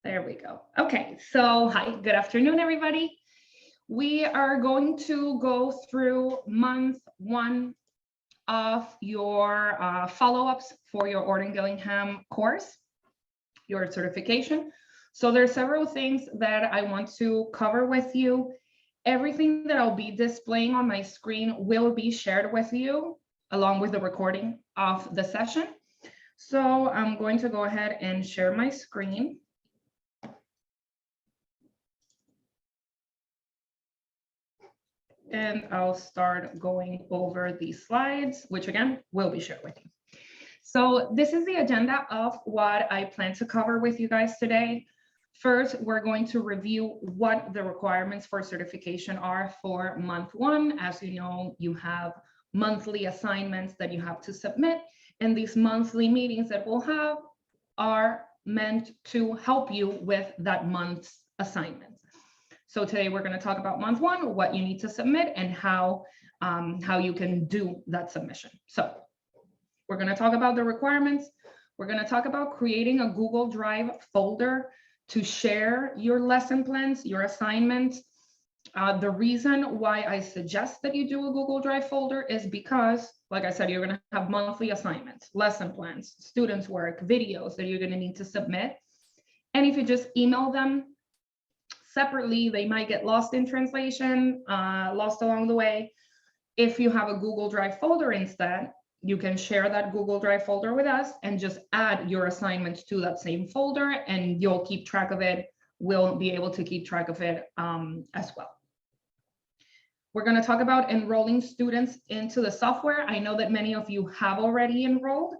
There we go. Okay, so hi, good afternoon, everybody. We are going to go through month one of your follow-ups for your Orton Gillingham course, your certification. So there are several things that I want to cover with you. Everything that I'll be displaying on my screen will be shared with you along with the recording of the session. So I'm going to go ahead and share my screen. And I'll start going over these slides, which again, will be shared with you. So this is the agenda of what I plan to cover with you guys today. First, we're going to review what the requirements for certification are for month one. As you know, you have monthly assignments that you have to submit, and these monthly meetings that we'll have are meant to help you with that month's assignments. So today we're going to talk about month one, what you need to submit, and how you can do that submission. So we're going to talk about the requirements. We're going to talk about creating a Google Drive folder to share your lesson plans, your assignments. The reason why I suggest that you do a Google Drive folder is because, like I said, you're going to have monthly assignments, lesson plans, students' work, videos that you're going to need to submit. And if you just email them separately, they might get lost in translation, lost along the way. If you have a Google Drive folder instead, you can share that Google Drive folder with us and just add your assignments to that same folder, and you'll keep track of it. We'll be able to keep track of it as well. We're going to talk about enrolling students into the software. I know that many of you have already enrolled,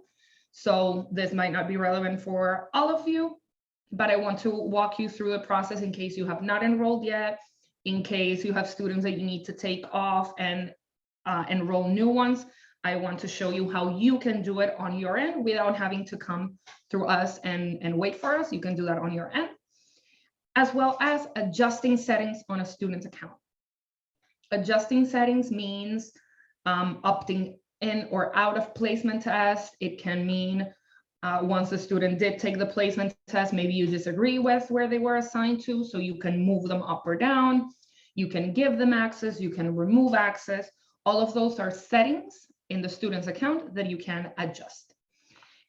so this might not be relevant for all of you, but I want to walk you through the process in case you have not enrolled yet, in case you have students that you need to take off and enroll new ones. I want to show you how you can do it on your end without having to come through us and wait for us. You can do that on your end, as well as adjusting settings on a student's account. Adjusting settings means opting in or out of placement test. It can mean once the student did take the placement test, maybe you disagree with where they were assigned to, so you can move them up or down. You can give them access, you can remove access. All of those are settings in the student's account that you can adjust.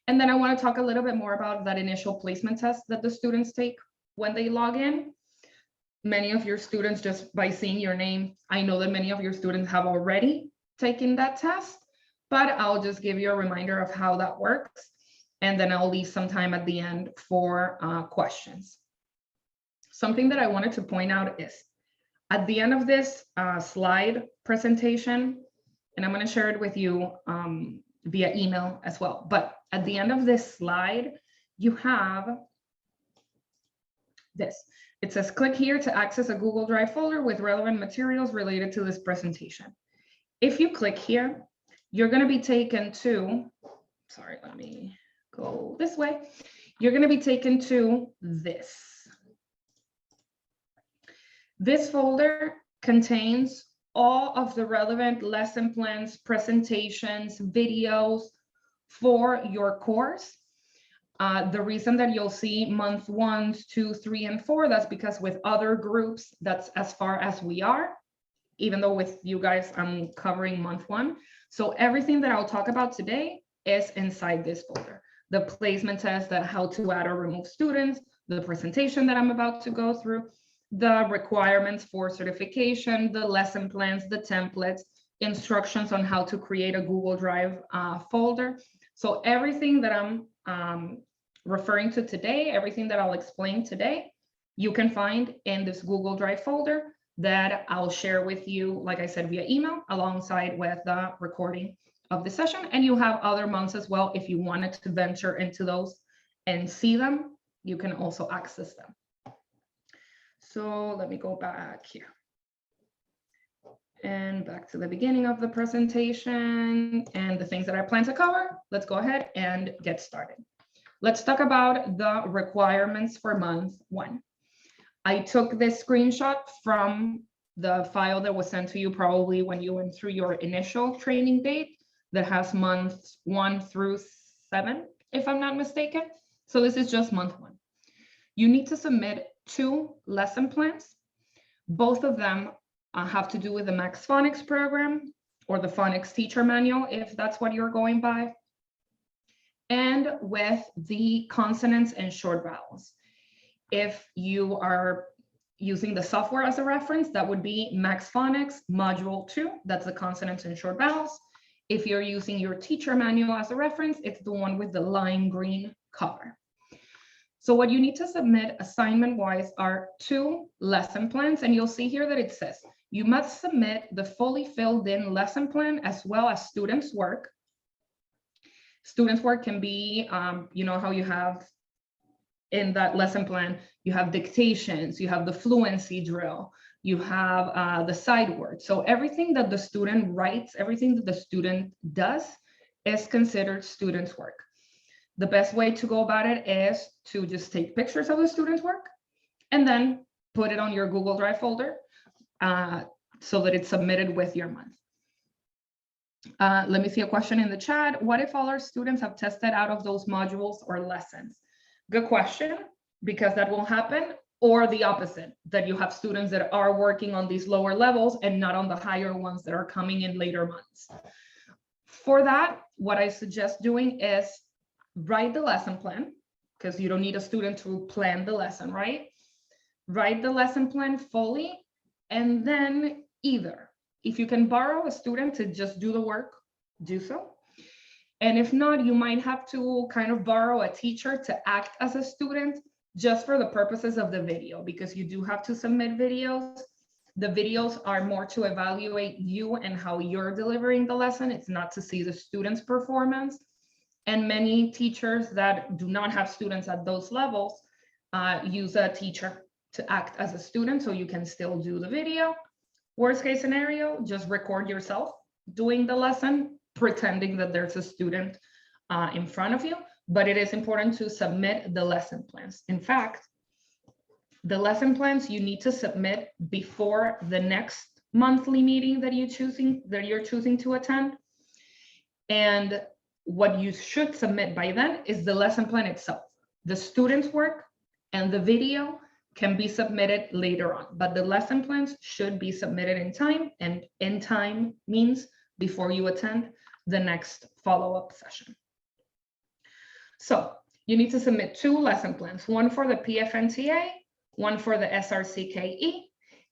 And then I want to talk a little bit more about that initial placement test that the students take when they log in. Many of your students, just by seeing your name, I know that many of your students have already taken that test, but I'll just give you a reminder of how that works. And then I'll leave some time at the end for questions. Something that I wanted to point out is at the end of this slide presentation, and I'm going to share it with you via email as well. But at the end of this slide, you have this. It says, click here to access a Google Drive folder with relevant materials related to this presentation. If you click here, you're going to be taken to, sorry, let me go this way. You're going to be taken to this. This folder contains all of the relevant lesson plans, presentations, videos for your course. The reason that you'll see month 1, 2, 3, and 4, that's because with other groups, that's as far as we are, even though with you guys, I'm covering month 1. So everything that I'll talk about today is inside this folder. The placement test, that how to add or remove students, the presentation that I'm about to go through, the requirements for certification, the lesson plans, the templates, instructions on how to create a Google Drive folder. So everything that I'm referring to today, everything that I'll explain today, you can find in this Google Drive folder that I'll share with you, like I said, via email, alongside with the recording of the session. And you have other months as well. If you wanted to venture into those and see them, you can also access them. So let me go back here. And back to the beginning of the presentation and the things that I plan to cover. Let's go ahead and get started. Let's talk about the requirements for month 1. I took this screenshot from the file that was sent to you probably when you went through your initial training date that has months 1 through 7, if I'm not mistaken. So this is just month 1. You need to submit 2 lesson plans. Both of them have to do with the Max Phonics program or the phonics teacher manual, if that's what you're going by, and with the consonants and short vowels. If you are using the software as a reference, that would be Max Phonics Module 2, that's the consonants and short vowels. If you're using your teacher manual as a reference, it's the one with the lime green cover. So what you need to submit assignment-wise are 2 lesson plans, and you'll see here that it says, you must submit the fully filled in lesson plan as well as students' work. Students' work can be, you know how you have in that lesson plan, you have dictations, you have the fluency drill, you have the side words. So everything that the student writes, everything that the student does is considered students' work. The best way to go about it is to just take pictures of the students' work and then put it on your Google Drive folder so that it's submitted with your month. Let me see a question in the chat. What if all our students have tested out of those modules or lessons? Good question, because that will happen, or the opposite, that you have students that are working on these lower levels and not on the higher ones that are coming in later months. For that, what I suggest doing is write the lesson plan, because you don't need a student to plan the lesson, right? Write the lesson plan fully, and then either, if you can borrow a student to just do the work, do so. And if not, you might have to kind of borrow a teacher to act as a student just for the purposes of the video, because you do have to submit videos. The videos are more to evaluate you and how you're delivering the lesson. It's not to see the student's performance. And many teachers that do not have students at those levels use a teacher to act as a student, so you can still do the video. Worst case scenario, just record yourself doing the lesson, pretending that there's a student in front of you, but it is important to submit the lesson plans. In fact, the lesson plans you need to submit before the next monthly meeting that you're choosing to attend. And what you should submit by then is the lesson plan itself. The student's work and the video can be submitted later on, but the lesson plans should be submitted in time, and in time means before you attend the next follow-up session. So you need to submit 2 lesson plans, one for the PFNTA, one for the SRCKE,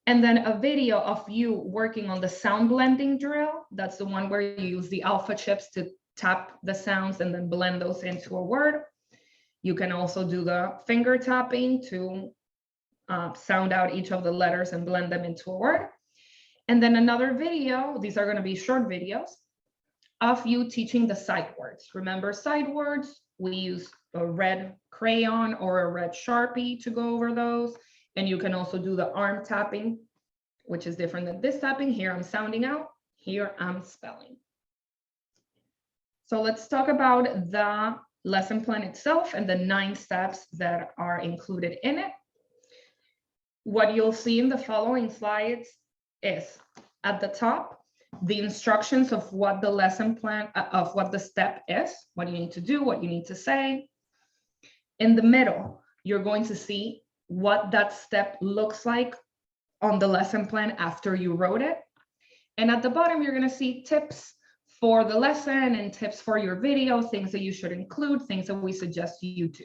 and then a video of you working on the sound blending drill. That's the one where you use the alpha chips to tap the sounds and then blend those into a word. You can also do the finger tapping to sound out each of the letters and blend them into a word. And then another video, these are going to be short videos, of you teaching the sight words. Remember sight words? We use a red crayon or a red Sharpie to go over those. And you can also do the arm tapping, which is different than this tapping. Here I'm sounding out, here I'm spelling. So let's talk about the lesson plan itself and the 9 steps that are included in it. What you'll see in the following slides is at the top, the instructions of what the lesson plan, of what the step is, what you need to do, what you need to say. In the middle, you're going to see what that step looks like on the lesson plan after you wrote it. And at the bottom, you're going to see tips for the lesson and tips for your video, things that you should include, things that we suggest you do.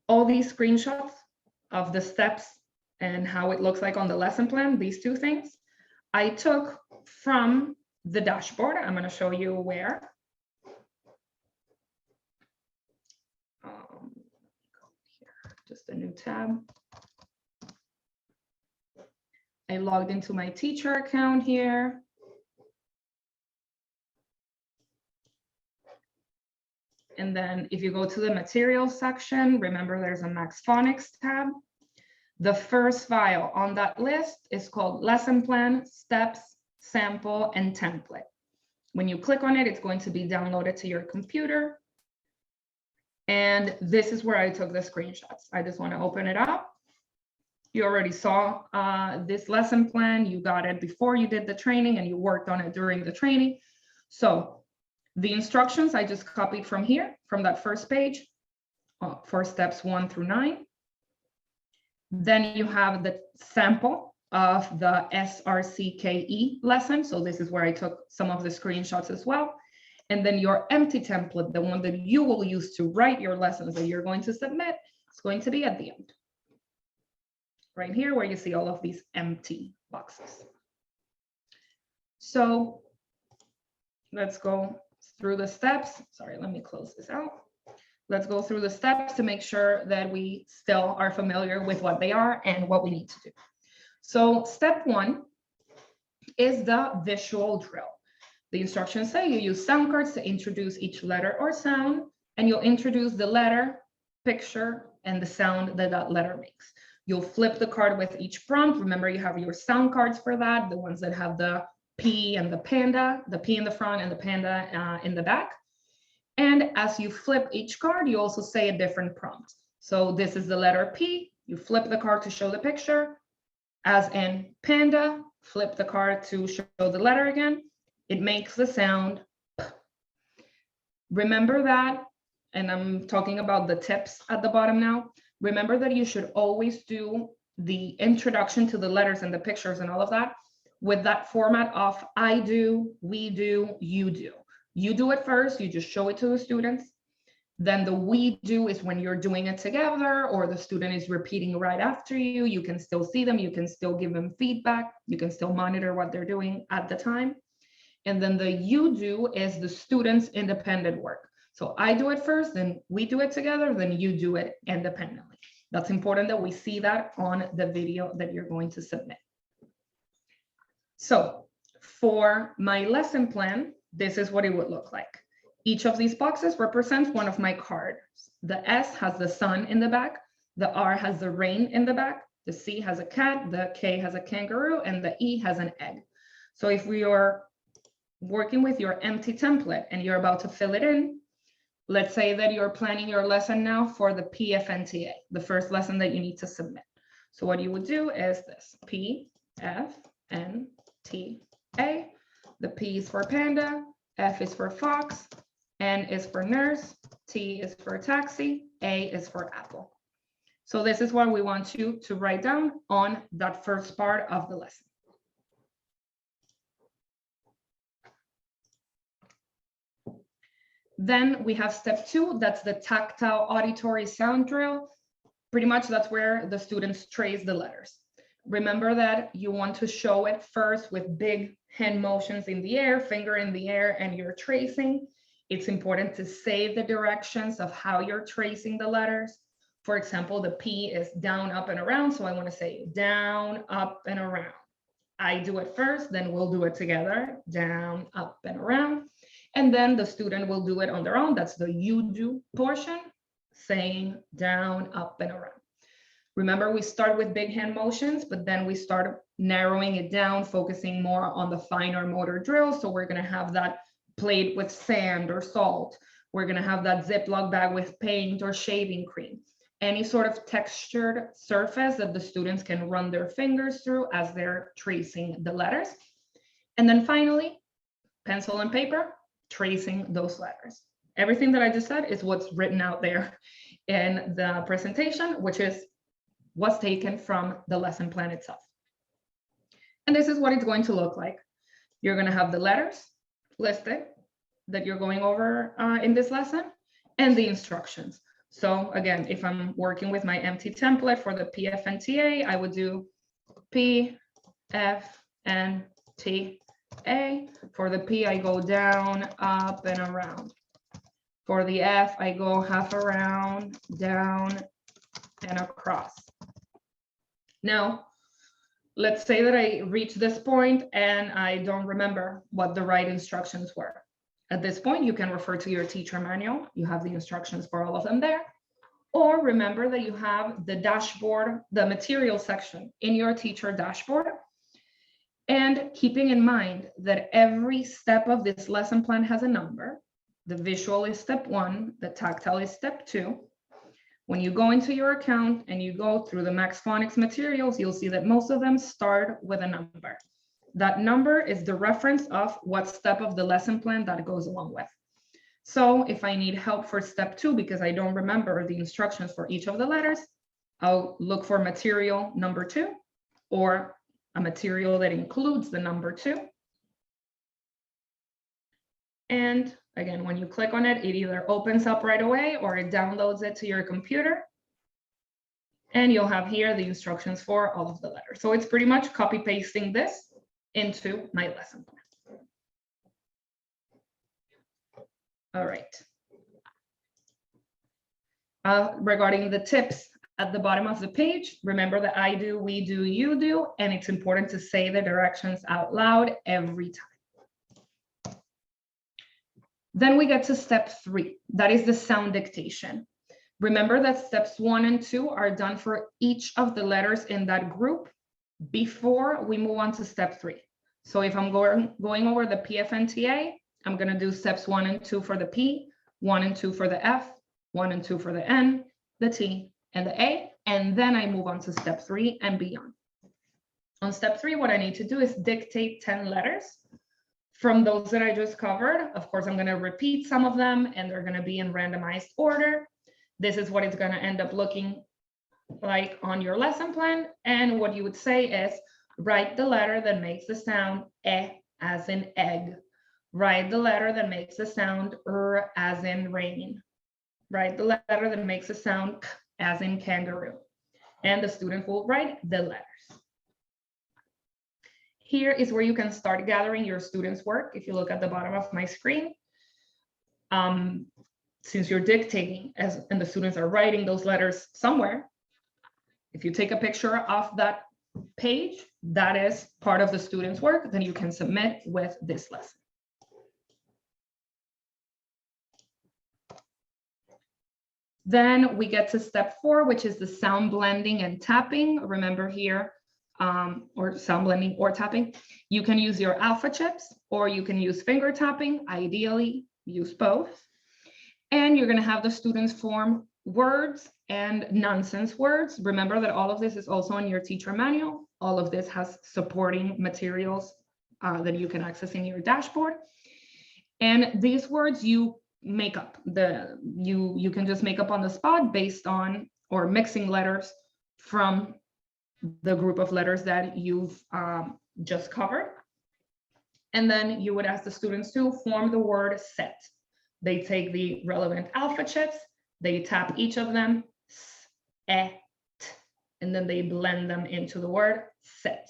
All these screenshots of the steps and how it looks like on the lesson plan, these 2 things, I took from the dashboard. I'm going to show you where. Here, just a new tab. I logged into my teacher account here. And then if you go to the materials section, remember there's a Max Phonics tab. The first file on that list is called Lesson Plan, Steps, Sample, and Template. When you click on it, it's going to be downloaded to your computer. And this is where I took the screenshots. I just want to open it up. You already saw this lesson plan. You got it before you did the training and you worked on it during the training. So the instructions I just copied from here, from that first page. for steps 1 through 9. Then you have the sample of the SRCKE lesson. So this is where I took some of the screenshots as well. And then your empty template, the one that you will use to write your lessons that you're going to submit, is going to be at the end. Right here where you see all of these empty boxes. So let's go through the steps. Sorry, let me close this out. Let's go through the steps to make sure that we still are familiar with what they are and what we need to do. So step 1 is the visual drill. The instructions say you use sound cards to introduce each letter or sound, and you'll introduce the letter, picture, and the sound that that letter makes. You'll flip the card with each prompt. Remember, you have your sound cards for that, the ones that have the P and the panda, the P in the front and the panda in the back. And as you flip each card, you also say a different prompt. So this is the letter P. You flip the card to show the picture. As in panda, flip the card to show the letter again. It makes the sound P. Remember that, and I'm talking about the tips at the bottom now. Remember that you should always do the introduction to the letters and the pictures and all of that with that format of I do, we do, you do. You do it first, you just show it to the students. Then the we do is when you're doing it together or the student is repeating right after you. You can still see them, you can still give them feedback, you can still monitor what they're doing at the time. And then the you do is the student's independent work. So I do it first, then we do it together, then you do it independently. That's important that we see that on the video that you're going to submit. So for my lesson plan, this is what it would look like. Each of these boxes represents one of my cards. The S has the sun in the back, the R has the rain in the back, the C has a cat, the K has a kangaroo, and the E has an egg. So if we are working with your empty template and you're about to fill it in, let's say that you're planning your lesson now for the PFNTA, the first lesson that you need to submit. So what you would do is this, PFNTA. The P is for panda, F is for fox, N is for nurse, T is for taxi, A is for apple. So this is what we want you to write down on that first part of the lesson. Then we have step 2, that's the tactile auditory sound drill. Pretty much that's where the students trace the letters. Remember that you want to show it first with big hand motions in the air, finger in the air, and you're tracing. It's important to save the directions of how you're tracing the letters. For example, the P is down, up, and around. So I want to say down, up, and around. I do it first, then we'll do it together, down, up, and around. And then the student will do it on their own. That's the you do portion, saying down, up, and around. Remember, we start with big hand motions, but then we start narrowing it down, focusing more on the finer motor drills. So we're going to have that plate with sand or salt. We're going to have that Ziploc bag with paint or shaving cream. Any sort of textured surface that the students can run their fingers through as they're tracing the letters. And then finally, pencil and paper, tracing those letters. Everything that I just said is what's written out there in the presentation, which is what's taken from the lesson plan itself. And this is what it's going to look like. You're going to have the letters listed that you're going over in this lesson and the instructions. So again, if I'm working with my empty template for the PFNTA, I would do P, F, N, T, A. For the P, I go down, up, and around. For the F, I go half around, down, and across. Now, let's say that I reach this point and I don't remember what the right instructions were. At this point, you can refer to your teacher manual. You have the instructions for all of them there. Or remember that you have the dashboard, the material section in your teacher dashboard. And keeping in mind that every step of this lesson plan has a number. The visual is step 1, the tactile is step 2. When you go into your account and you go through the Max Phonics materials, you'll see that most of them start with a number. That number is the reference of what step of the lesson plan that goes along with. So if I need help for step 2 because I don't remember the instructions for each of the letters, I'll look for material number 2 or a material that includes the number 2. And again, when you click on it, it either opens up right away or it downloads it to your computer. And you'll have here the instructions for all of the letters. So it's pretty much copy pasting this into my lesson plan. All right. Regarding the tips at the bottom of the page, remember that I do, we do, you do, and it's important to say the directions out loud every time. Then we get to step 3. That is the sound dictation. Remember that steps 1 and 2 are done for each of the letters in that group before we move on to step 3. So if I'm going over the PFNTA, I'm going to do steps 1 and 2 for the P, 1 and 2 for the F, 1 and 2 for the N, the T, and the A, and then I move on to step 3 and beyond. On step 3, what I need to do is dictate 10 letters from those that I just covered. Of course, I'm going to repeat some of them, and they're going to be in randomized order. This is what it's going to end up looking like on your lesson plan. And what you would say is, write the letter that makes the sound E as in egg. Write the letter that makes the sound R as in rain. Write the letter that makes the sound K as in kangaroo. And the student will write the letters. Here is where you can start gathering your students' work. If you look at the bottom of my screen, since you're dictating and the students are writing those letters somewhere, if you take a picture of that page, that is part of the student's work, then you can submit with this lesson. Then we get to step 4, which is the sound blending and tapping. Remember here, or sound blending or tapping, you can use your alpha chips or you can use finger tapping. Ideally, use both. And you're going to have the students form words and nonsense words. Remember that all of this is also in your teacher manual. All of this has supporting materials that you can access in your dashboard. And these words you make up. You can just make up on the spot based on or mixing letters from the group of letters that you've just covered. And then you would ask the students to form the word set. They take the relevant alpha chips, they tap each of them, s, e, t, and then they blend them into the word set.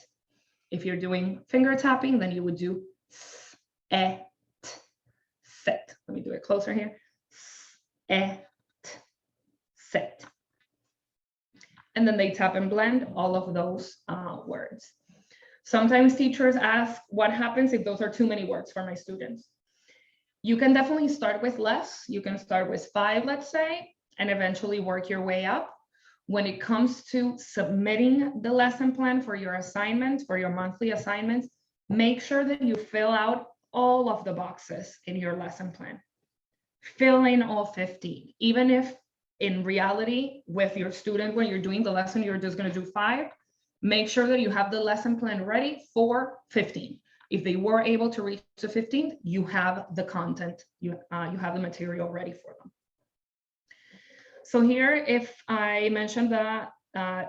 If you're doing finger tapping, then you would do s, e, t, set. Let me do it closer here. S, e, t, set. And then they tap and blend all of those words. Sometimes teachers ask, what happens if those are too many words for my students? You can definitely start with less. You can start with 5, let's say, and eventually work your way up. When it comes to submitting the lesson plan for your assignments, for your monthly assignments, make sure that you fill out all of the boxes in your lesson plan. Fill in all 15, even if in reality with your student, when you're doing the lesson, you're just going to do 5. Make sure that you have the lesson plan ready for 15. If they were able to reach the 15th, you have the content, you have the material ready for them. So here, if I mentioned the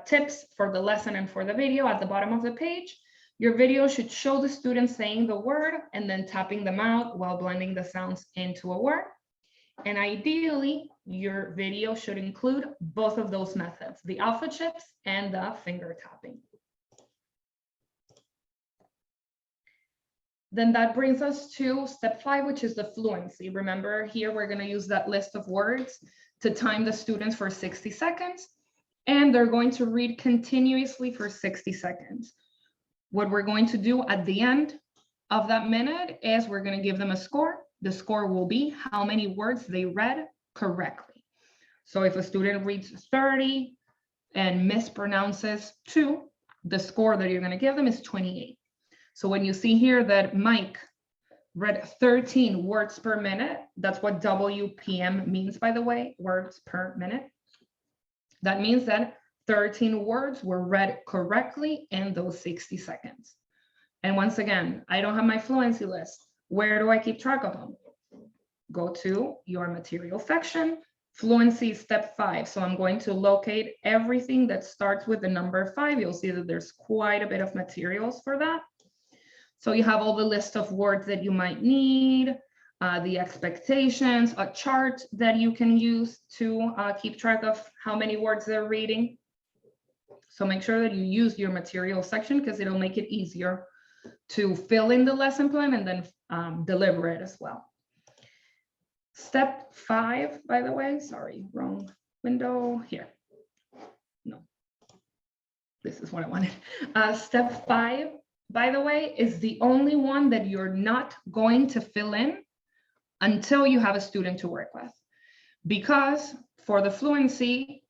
tips for the lesson and for the video at the bottom of the page, your video should show the students saying the word and then tapping them out while blending the sounds into a word. And ideally, your video should include both of those methods, the alpha chips and the finger tapping. Then that brings us to step 5, which is the fluency. Remember here, we're going to use that list of words to time the students for 60 seconds, and they're going to read continuously for 60 seconds. What we're going to do at the end of that minute is we're going to give them a score. The score will be how many words they read correctly. So if a student reads 30 and mispronounces 2, the score that you're going to give them is 28. So when you see here that Mike read 13 words per minute, that's what WPM means, by the way, words per minute. That means that 13 words were read correctly in those 60 seconds. And once again, I don't have my fluency list. Where do I keep track of them? go to your material section, fluency step 5. So I'm going to locate everything that starts with the number 5. You'll see that there's quite a bit of materials for that. So you have all the list of words that you might need, the expectations, a chart that you can use to keep track of how many words they're reading. So make sure that you use your material section because it'll make it easier to fill in the lesson plan and then deliver it as well. Step 5, by the way, sorry, wrong window here. No, this is what I wanted. Step 5, by the way, is the only one that you're not going to fill in until you have a student to work with. Because for the fluency,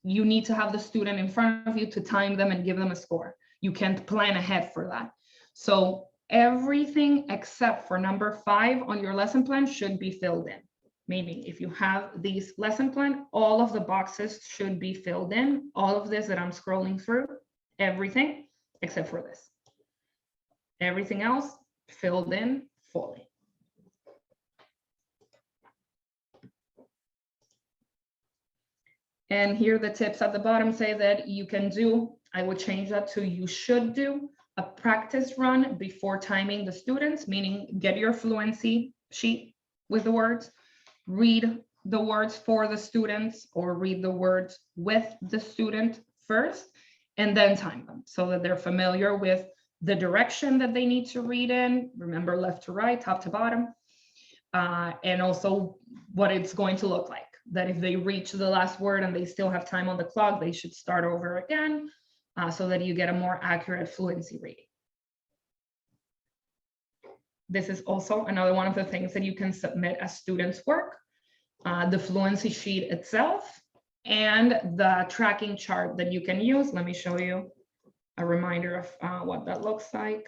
you need to have the student in front of you to time them and give them a score. You can't plan ahead for that. So everything except for number 5 on your lesson plan should be filled in. Meaning if you have these lesson plan, all of the boxes should be filled in. All of this that I'm scrolling through, everything except for this. Everything else filled in fully. And here the tips at the bottom say that you can do, I would change that to you should do a practice run before timing the students, meaning get your fluency sheet with the words, read the words for the students or read the words with the student first, and then time them so that they're familiar with the direction that they need to read in. Remember, left to right, top to bottom, and also what it's going to look like. That if they reach the last word and they still have time on the clock, they should start over again so that you get a more accurate fluency reading. This is also another one of the things that you can submit as students' work, the fluency sheet itself and the tracking chart that you can use. Let me show you a reminder of what that looks like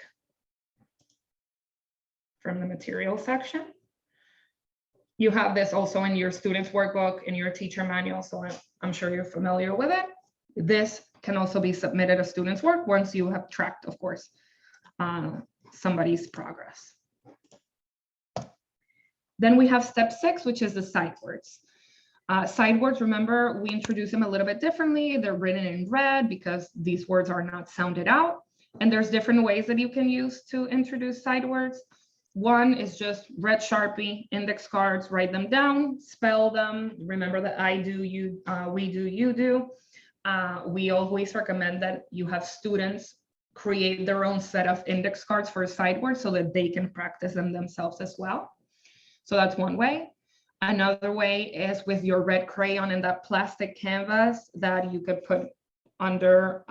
from the material section. You have this also in your student's workbook, in your teacher manual, so I'm sure you're familiar with it. This can also be submitted as student's work once you have tracked, of course, somebody's progress. Then we have step 6, which is the sight words. Sight words, remember, we introduce them a little bit differently. They're written in red because these words are not sounded out. And there's different ways that you can use to introduce sight words. One is just red Sharpie, index cards, write them down, spell them. Remember that I do, you, we do, you do. We always recommend that you have students create their own set of index cards for sight words so that they can practice them themselves as well. So that's one way. Another way is with your red crayon and that plastic canvas that you could put under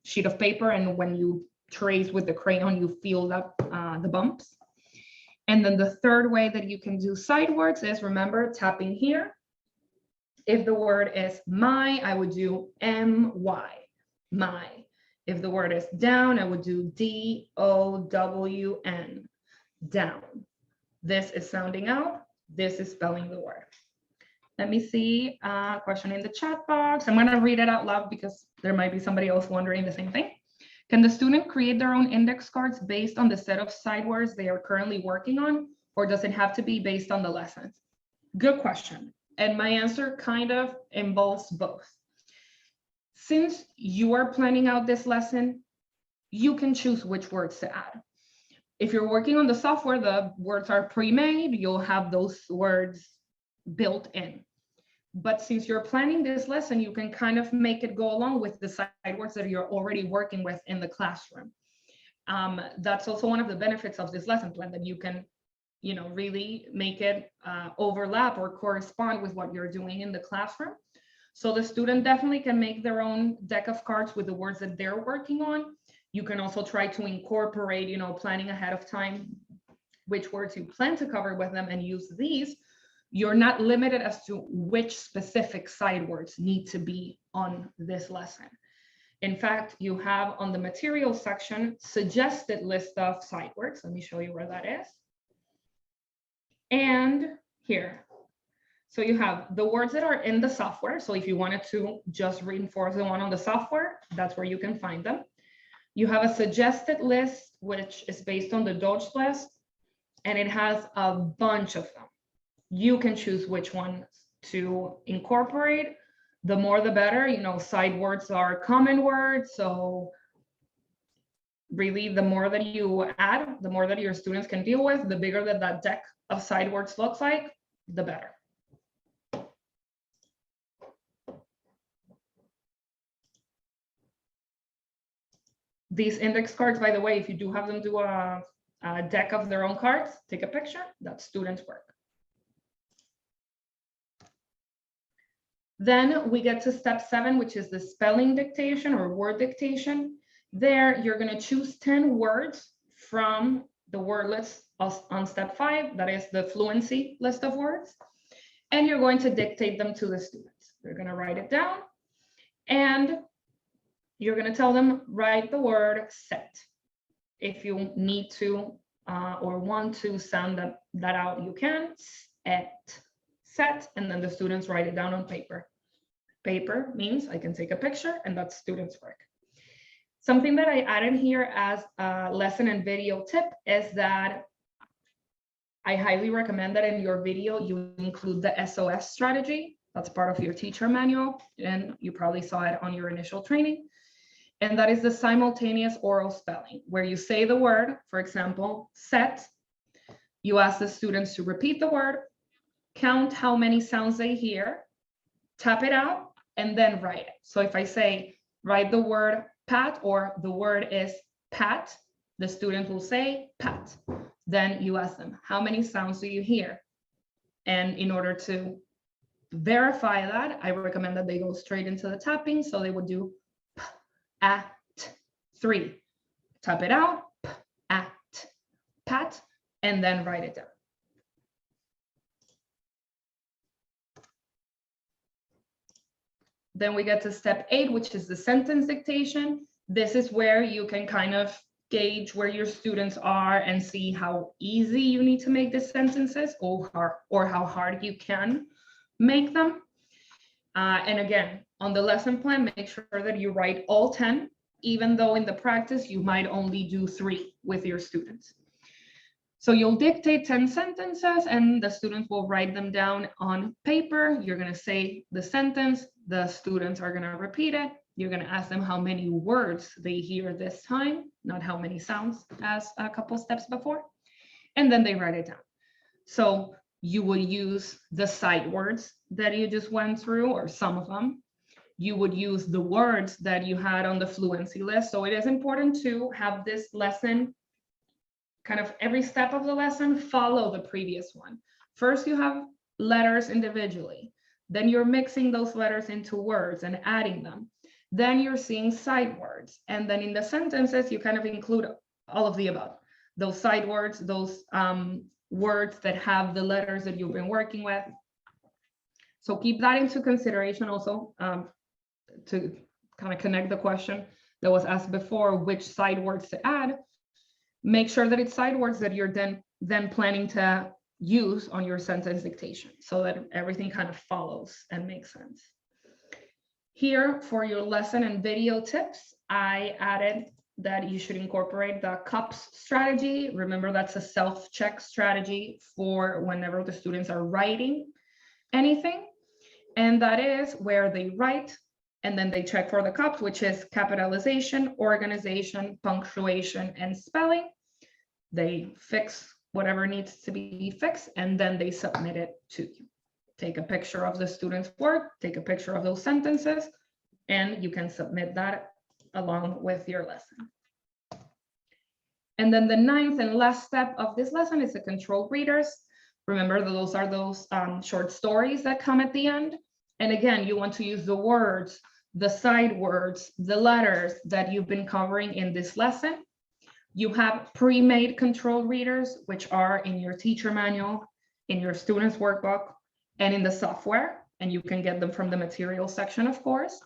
sheet of paper, and when you trace with the crayon, you feel up the bumps. And then the third way that you can do sight words is, remember, tapping here. If the word is my, I would do M-Y, my. If the word is down, I would do D-O-W-N, down. This is sounding out. This is spelling the word. Let me see a question in the chat box. I'm going to read it out loud because there might be somebody else wondering the same thing. Can the student create their own index cards based on the set of sight words they are currently working on, or does it have to be based on the lessons? Good question. And my answer kind of involves both. Since you are planning out this lesson, you can choose which words to add. If you're working on the software, the words are pre-made, you'll have those words built in. But since you're planning this lesson, you can kind of make it go along with the sight words that you're already working with in the classroom. That's also one of the benefits of this lesson plan, that you can, really make it overlap or correspond with what you're doing in the classroom. So the student definitely can make their own deck of cards with the words that they're working on. You can also try to incorporate, planning ahead of time which words you plan to cover with them and use these. You're not limited as to which specific sight words need to be on this lesson. In fact, you have on the material section suggested list of sight words. Let me show you where that is. And here. So you have the words that are in the software. So if you wanted to just reinforce the one on the software, that's where you can find them. You have a suggested list, which is based on the Dodge list, and it has a bunch of them. You can choose which one to incorporate. The more the better. You know, side words are common words, so really the more that you add, the more that your students can deal with, the bigger that deck of side words looks like, the better. These index cards, by the way, if you do have them do a deck of their own cards, take a picture. That's students' work. Then we get to step 7, which is the spelling dictation or word dictation. There, you're going to choose 10 words from the word list on step 5. That is the fluency list of words. And you're going to dictate them to the students. They're going to write it down. And you're going to tell them, write the word set. If you need to or want to sound that out, you can. Set, and then the students write it down on paper. Paper means I can take a picture, and that's students' work. Something that I added here as a lesson and video tip is that I highly recommend that in your video you include the SOS strategy. That's part of your teacher manual, and you probably saw it on your initial training. And that is the simultaneous oral spelling, where you say the word, for example, set. You ask the students to repeat the word, count how many sounds they hear, tap it out, and then write it. So if I say, write the word pat, or the word is pat, the student will say pat. Then you ask them, how many sounds do you hear? And in order to verify that, I recommend that they go straight into the tapping. So they would do p, at, 3. Tap it out, p, at, pat, and then write it down. Then we get to step 8, which is the sentence dictation. This is where you can kind of gauge where your students are and see how easy you need to make the sentences or how hard you can make them. And again, on the lesson plan, make sure that you write all 10, even though in the practice you might only do 3 with your students. So you'll dictate 10 sentences and the students will write them down on paper. You're going to say the sentence, the students are going to repeat it. You're going to ask them how many words they hear this time, not how many sounds as a couple steps before. And then they write it down. So you will use the sight words that you just went through, or some of them. You would use the words that you had on the fluency list. So it is important to have this lesson, kind of every step of the lesson, follow the previous one. First, you have letters individually. Then you're mixing those letters into words and adding them. Then you're seeing sight words. And then in the sentences, you kind of include all of the above. Those sight words, those words that have the letters that you've been working with. So keep that into consideration also to kind of connect the question that was asked before, which sight words to add. Make sure that it's sight words that you're then planning to use on your sentence dictation so that everything kind of follows and makes sense. Here for your lesson and video tips, I added that you should incorporate the cups strategy. Remember, that's a self-check strategy for whenever the students are writing anything. And that is where they write and then they check for the cups, which is capitalization, organization, punctuation, and spelling. They fix whatever needs to be fixed, and then they submit it to you. Take a picture of the student's work, take a picture of those sentences, and you can submit that along with your lesson. And then the 9th and last step of this lesson is the control readers. Remember, those are those short stories that come at the end. And again, you want to use the words, the side words, the letters that you've been covering in this lesson. You have pre-made control readers, which are in your teacher manual, in your student's workbook, and in the software, and you can get them from the materials section, of course.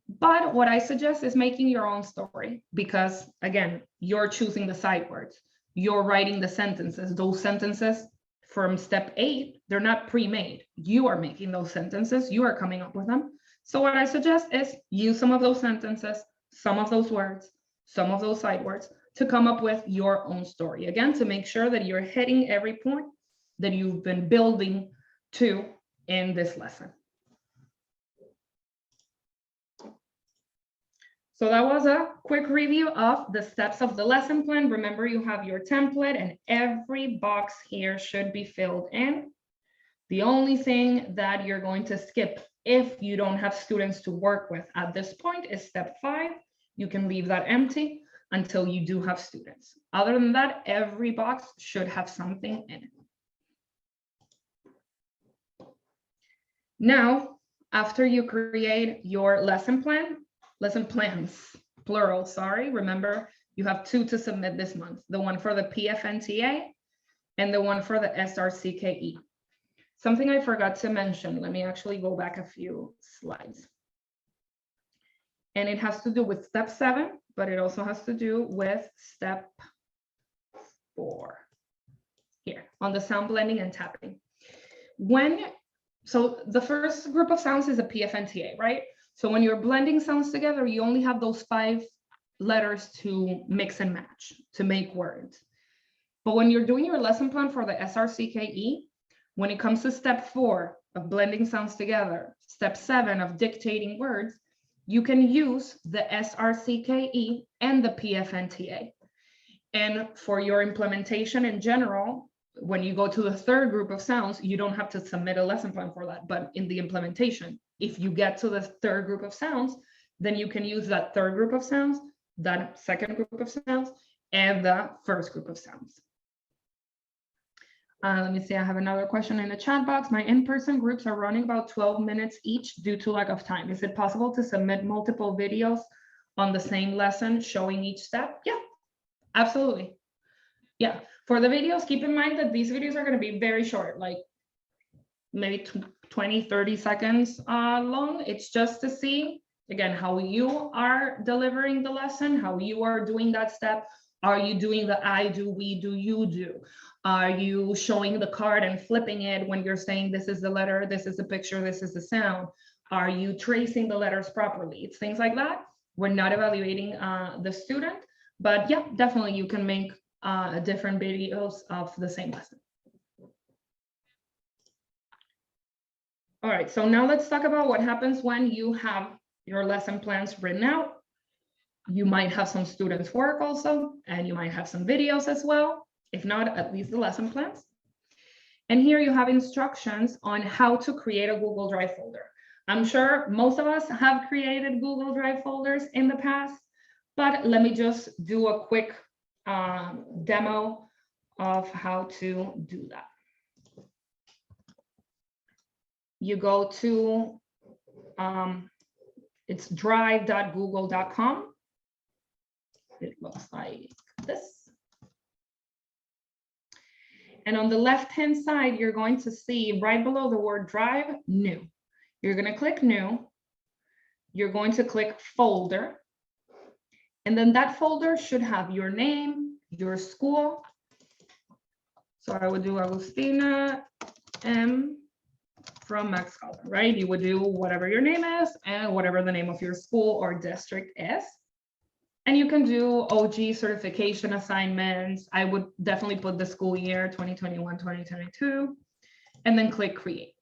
But what I suggest is making your own story, because again, you're choosing the side words, you're writing the sentences. Those sentences from step 8, they're not pre-made. You are making those sentences, you are coming up with them. So what I suggest is use some of those sentences, some of those words, some of those side words to come up with your own story. Again, to make sure that you're hitting every point that you've been building 2 in this lesson. So that was a quick review of the steps of the lesson plan. Remember, you have your template and every box here should be filled in. The only thing that you're going to skip if you don't have students to work with at this point is step 5. You can leave that empty until you do have students. Other than that, every box should have something in it. Now, after you create your lesson plans, plural, sorry. Remember, you have 2 to submit this month, the one for the PFNTA and the one for the SRCKE. Something I forgot to mention, let me actually go back a few slides. And it has to do with step 7, but it also has to do with step 4 here on the sound blending and tapping. So the first group of sounds is a PFNTA, right? So when you're blending sounds together, you only have those 5 letters to mix and match to make words. But when you're doing your lesson plan for the SRCKE, when it comes to step 4 of blending sounds together, step 7 of dictating words, you can use the SRCKE and the PFNTA. And for your implementation in general, when you go to the third group of sounds, you don't have to submit a lesson plan for that. But in the implementation, if you get to the third group of sounds, then you can use that third group of sounds, that second group of sounds, and the first group of sounds. Let me see, I have another question in the chat box. My in-person groups are running about 12 minutes each due to lack of time. Is it possible to submit multiple videos on the same lesson showing each step? Yeah, absolutely. Yeah, for the videos, keep in mind that these videos are going to be very short, like maybe 20, 30 seconds long. It's just to see, again, how you are delivering the lesson, how you are doing that step. Are you doing the I do, we do, you do? Are you showing the card and flipping it when you're saying this is the letter, this is the picture, this is the sound? Are you tracing the letters properly? It's things like that. We're not evaluating the student, but yeah, definitely you can make different videos of the same lesson. All right, so now let's talk about what happens when you have your lesson plans written out. You might have some students' work also, and you might have some videos as well, if not, at least the lesson plans. And here you have instructions on how to create a Google Drive folder. I'm sure most of us have created Google Drive folders in the past, but let me just do a quick demo of how to do that. You go to, it's drive.google.com. It looks like this. And on the left-hand side, you're going to see right below the word drive, new. You're going to click new. You're going to click folder. And then that folder should have your name, your school. So I would do Agustina M from Max Color, right? You would do whatever your name is and whatever the name of your school or district is. And you can do OG certification assignments. I would definitely put the school year 2021, 2022, and then click create.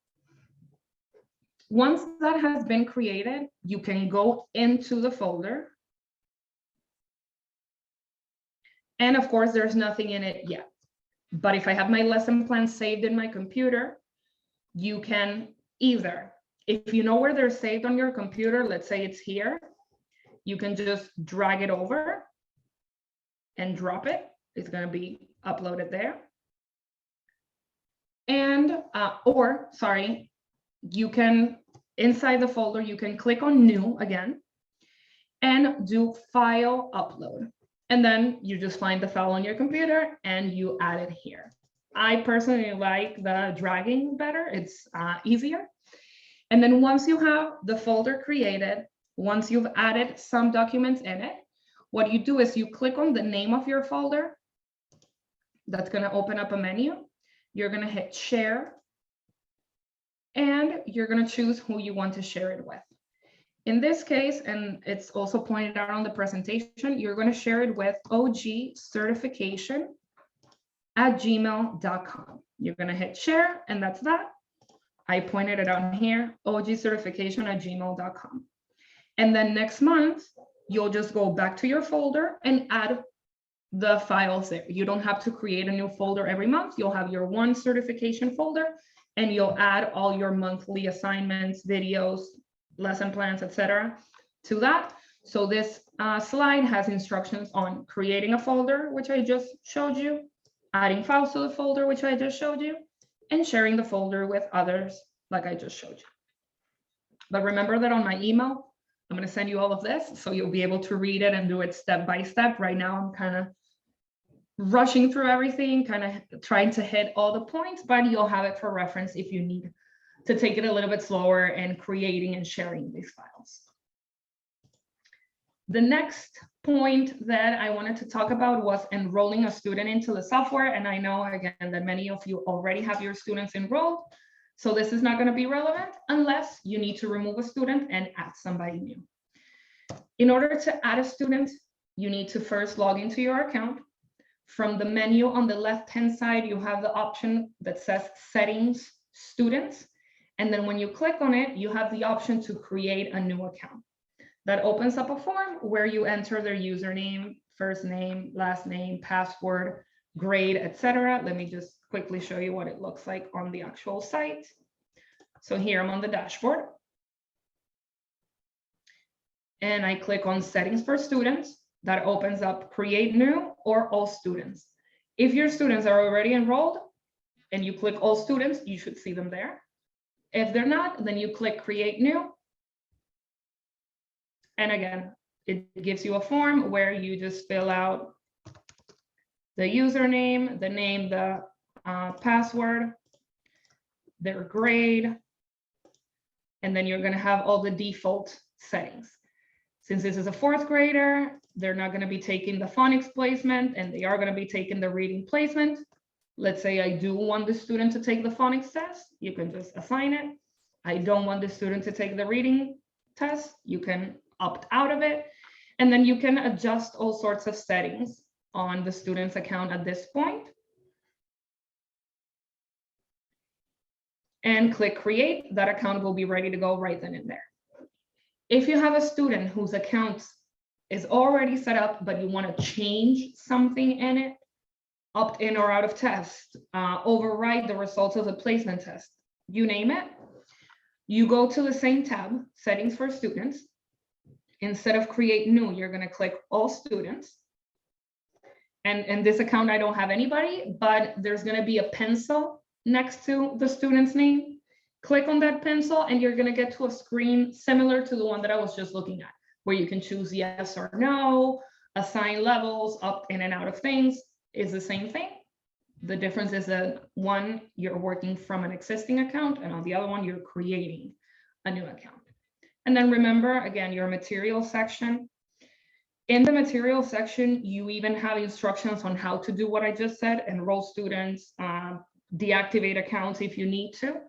Once that has been created, you can go into the folder. And of course, there's nothing in it yet. But if I have my lesson plan saved in my computer, you can either, if you know where they're saved on your computer, let's say it's here, you can just drag it over and drop it. It's going to be uploaded there. And, you can, inside the folder, you can click on new again and do file upload. And then you just find the file on your computer and you add it here. I personally like the dragging better. It's easier. And then once you have the folder created, once you've added some documents in it, what you do is you click on the name of your folder. That's going to open up a menu. You're going to hit share. And you're going to choose who you want to share it with. In this case, and it's also pointed out on the presentation, you're going to share it with ogcertification@gmail.com. You're going to hit share, and that's that. I pointed it out here, ogcertification@gmail.com. And then next month, you'll just go back to your folder and add the files there. You don't have to create a new folder every month. You'll have your one certification folder, and you'll add all your monthly assignments, videos, lesson plans, etc. to that. So this slide has instructions on creating a folder, which I just showed you, adding files to the folder, which I just showed you, and sharing the folder with others, like I just showed you. But remember that on my email, I'm going to send you all of this, so you'll be able to read it and do it step by step. Right now, I'm kind of rushing through everything, kind of trying to hit all the points, but you'll have it for reference if you need to take it a little bit slower and creating and sharing these files. The next point that I wanted to talk about was enrolling a student into the software. And I know, again, that many of you already have your students enrolled. So this is not going to be relevant unless you need to remove a student and add somebody new. In order to add a student, you need to first log into your account. From the menu on the left-hand side, you have the option that says Settings, Students. And then when you click on it, you have the option to create a new account. That opens up a form where you enter their username, first name, last name, password, grade, etc. Let me just quickly show you what it looks like on the actual site. So here I'm on the dashboard. And I click on Settings for Students. That opens up Create New or All Students. If your students are already enrolled and you click All Students, you should see them there. If they're not, then you click Create New. And again, it gives you a form where you just fill out the username, the name, the password, their grade, and then you're going to have all the default settings. Since this is a fourth grader, they're not going to be taking the phonics placement, and they are going to be taking the reading placement. Let's say I do want the student to take the phonics test, you can just assign it. I don't want the student to take the reading test, you can opt out of it. And then you can adjust all sorts of settings on the student's account at this point. And click Create, that account will be ready to go right then and there. If you have a student whose account is already set up, but you want to change something in it, opt in or out of test, override the results of the placement test, you name it, you go to the same tab, Settings for Students. Instead of Create New, you're going to click All Students. And in this account, I don't have anybody, but there's going to be a pencil next to the student's name. Click on that pencil and you're going to get to a screen similar to the one that I was just looking at, where you can choose yes or no, assign levels, opt in and out of things. Is the same thing. The difference is that one, you're working from an existing account, and on the other one, you're creating a new account. And then remember, again, your material section. In the material section, you even have instructions on how to do what I just said, enroll students, deactivate accounts if you need to.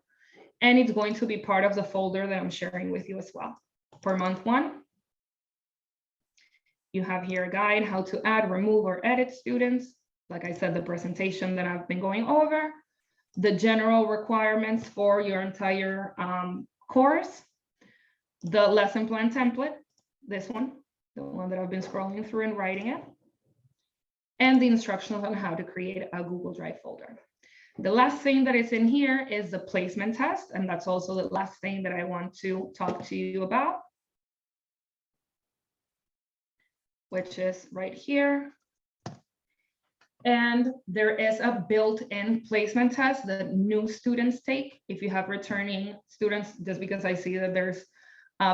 And it's going to be part of the folder that I'm sharing with you as well. For month 1, you have here a guide, how to add, remove, or edit students. Like I said, the presentation that I've been going over, the general requirements for your entire course, the lesson plan template, this one, the one that I've been scrolling through and writing it, and the instructions on how to create a Google Drive folder. The last thing that is in here is the placement test, and that's also the last thing that I want to talk to you about, which is right here. And there is a built-in placement test that new students take. If you have returning students, just because I see that there's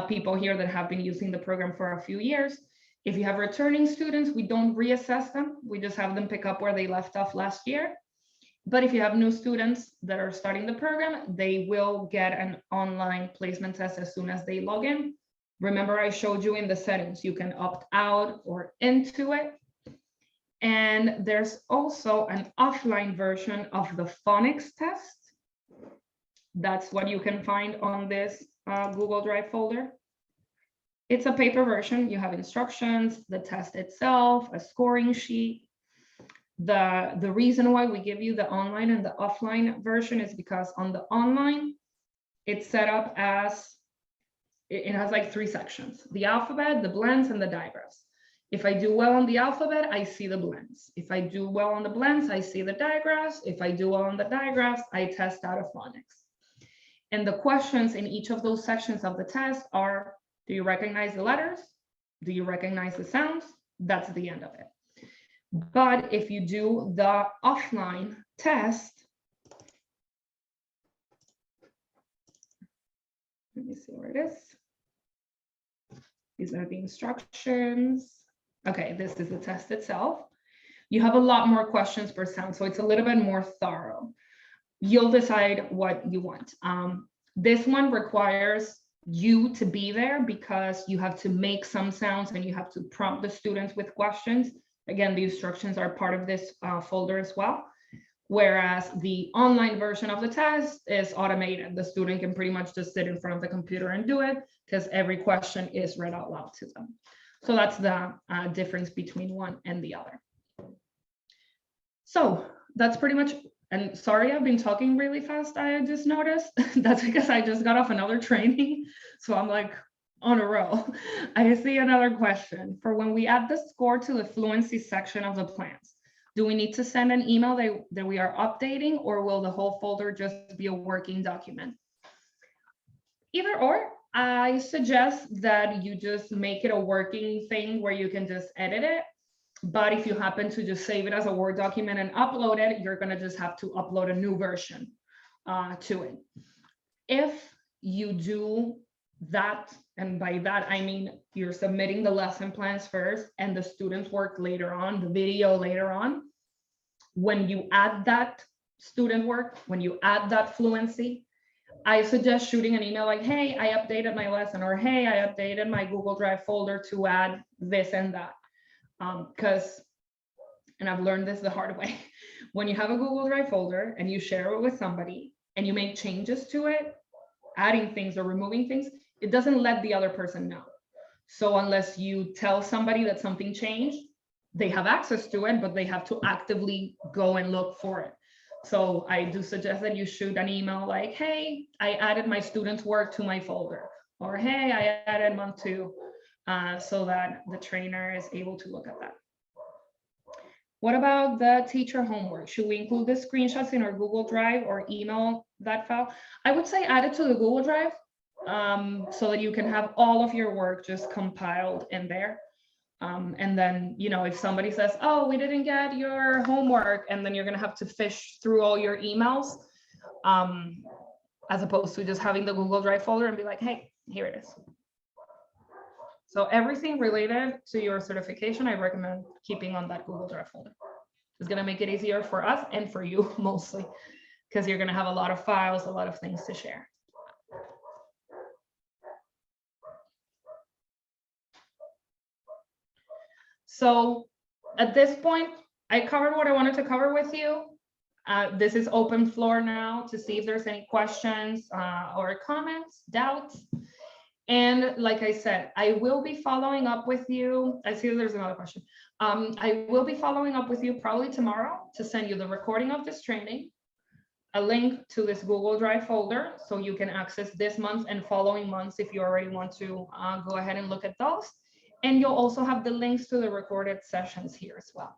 people here that have been using the program for a few years. If you have returning students, we don't reassess them. We just have them pick up where they left off last year. But if you have new students that are starting the program, they will get an online placement test as soon as they log in. Remember, I showed you in the settings, you can opt out or into it. And there's also an offline version of the phonics test. That's what you can find on this Google Drive folder. It's a paper version. You have instructions, the test itself, a scoring sheet. The reason why we give you the online and the offline version is because on the online, it's set up as, it has like 3 sections: the alphabet, the blends, and the digraphs. If I do well on the alphabet, I see the blends. If I do well on the blends, I see the digraphs. If I do well on the digraphs, I test out of phonics. And the questions in each of those sections of the test are, do you recognize the letters? Do you recognize the sounds? That's the end of it. But if you do the offline test, let me see where it is. These are the instructions. Okay, this is the test itself. You have a lot more questions per sound, so it's a little bit more thorough. You'll decide what you want. This one requires you to be there because you have to make some sounds and you have to prompt the students with questions. Again, the instructions are part of this folder as well. Whereas the online version of the test is automated. The student can pretty much just sit in front of the computer and do it because every question is read out loud to them. So that's the difference between one and the other. So that's pretty much, and sorry, I've been talking really fast, I just noticed. That's because I just got off another training. So I'm like on a roll. I see another question. For when we add the score to the fluency section of the plans, do we need to send an email that we are updating, or will the whole folder just be a working document? Either or. I suggest that you just make it a working thing where you can just edit it. But if you happen to just save it as a Word document and upload it, you're going to just have to upload a new version to it. If you do that, and by that I mean you're submitting the lesson plans first and the students' work later on, the video later on, when you add that student work, when you add that fluency, I suggest shooting an email like, hey, I updated my lesson, or hey, I updated my Google Drive folder to add this and that. Because, and I've learned this the hard way, when you have a Google Drive folder and you share it with somebody and you make changes to it, adding things or removing things, it doesn't let the other person know. So unless you tell somebody that something changed, they have access to it, but they have to actively go and look for it. So I do suggest that you shoot an email like, hey, I added my students' work to my folder, or hey, I added month 2, so that the trainer is able to look at that. What about the teacher homework? Should we include the screenshots in our Google Drive or email that file? I would say add it to the Google Drive so that you can have all of your work just compiled in there. And then, you know, if somebody says, oh, we didn't get your homework, and then you're going to have to fish through all your emails, as opposed to just having the Google Drive folder and be like, hey, here it is. So everything related to your certification, I recommend keeping on that Google Drive folder. It's going to make it easier for us and for you mostly, because you're going to have a lot of files, a lot of things to share. So at this point, I covered what I wanted to cover with you. This is open floor now to see if there's any questions or comments, doubts. And like I said, I will be following up with you. I see there's another question. I will be following up with you probably tomorrow to send you the recording of this training, a link to this Google Drive folder so you can access this month and following months if you already want to go ahead and look at those. And you'll also have the links to the recorded sessions here as well.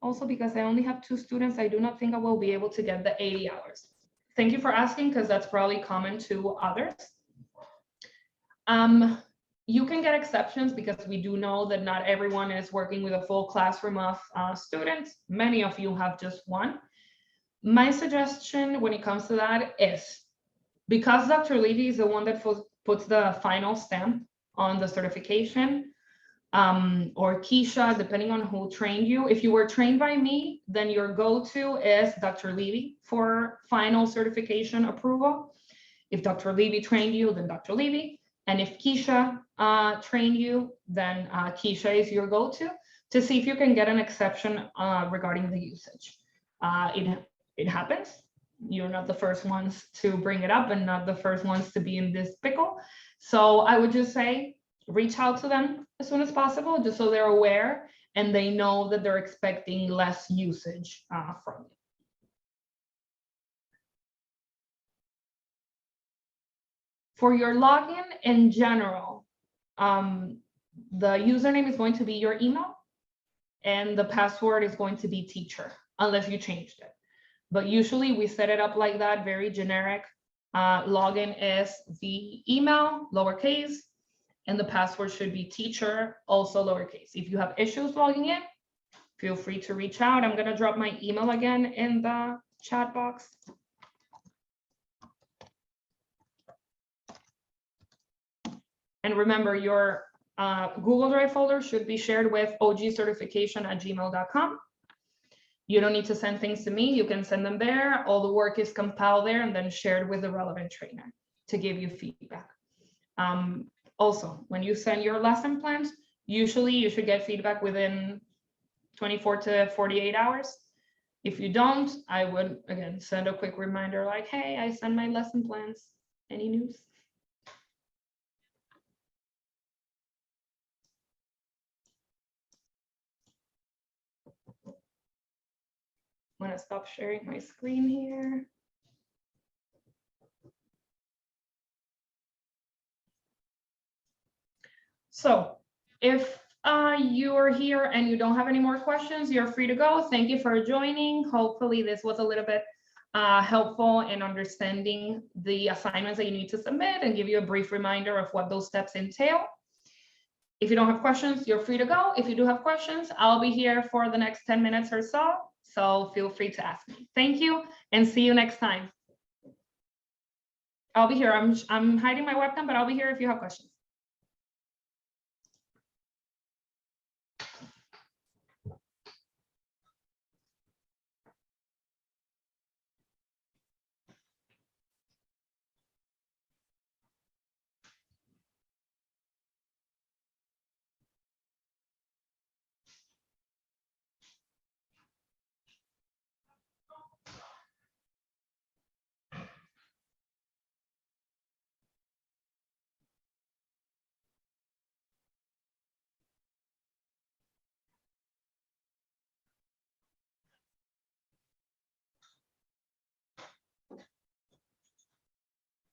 Also, because I only have 2 students, I do not think I will be able to get the 80 hours. Thank you for asking, because that's probably common to others. You can get exceptions because we do know that not everyone is working with a full classroom of students. Many of you have just one. My suggestion when it comes to that is, because Dr. Levy is the one that puts the final stamp on the certification, or Keisha, depending on who trained you. If you were trained by me, then your go-to is Dr. Levy for final certification approval. If Dr. Levy trained you, then Dr. Levy. And if Keisha trained you, then Keisha is your go-to to see if you can get an exception regarding the usage. It happens. You're not the first ones to bring it up and not the first ones to be in this pickle. So I would just say, reach out to them as soon as possible, just so they're aware and they know that they're expecting less usage from you. For your login in general, the username is going to be your email and the password is going to be teacher, unless you changed it. But usually we set it up like that, very generic. Login is the email, lowercase, and the password should be teacher, also lowercase. If you have issues logging in, feel free to reach out. I'm gonna drop my email again in the chat box. And remember, your Google Drive folder should be shared with ogcertification@gmail.com. You don't need to send things to me. You can send them there. All the work is compiled there and then shared with the relevant trainer to give you feedback. Also, when you send your lesson plans, usually you should get feedback within 24 to 48 hours. If you don't, I would, again, send a quick reminder like, hey, I sent my lesson plans. Any news? I'm gonna stop sharing my screen here. So if you are here and you don't have any more questions, you're free to go. Thank you for joining. Hopefully this was a little bit helpful in understanding the assignments that you need to submit and give you a brief reminder of what those steps entail. If you don't have questions, you're free to go. If you do have questions, I'll be here for the next 10 minutes or so. So feel free to ask me. Thank you and see you next time. I'll be here. I'm hiding my webcam, but I'll be here if you have questions.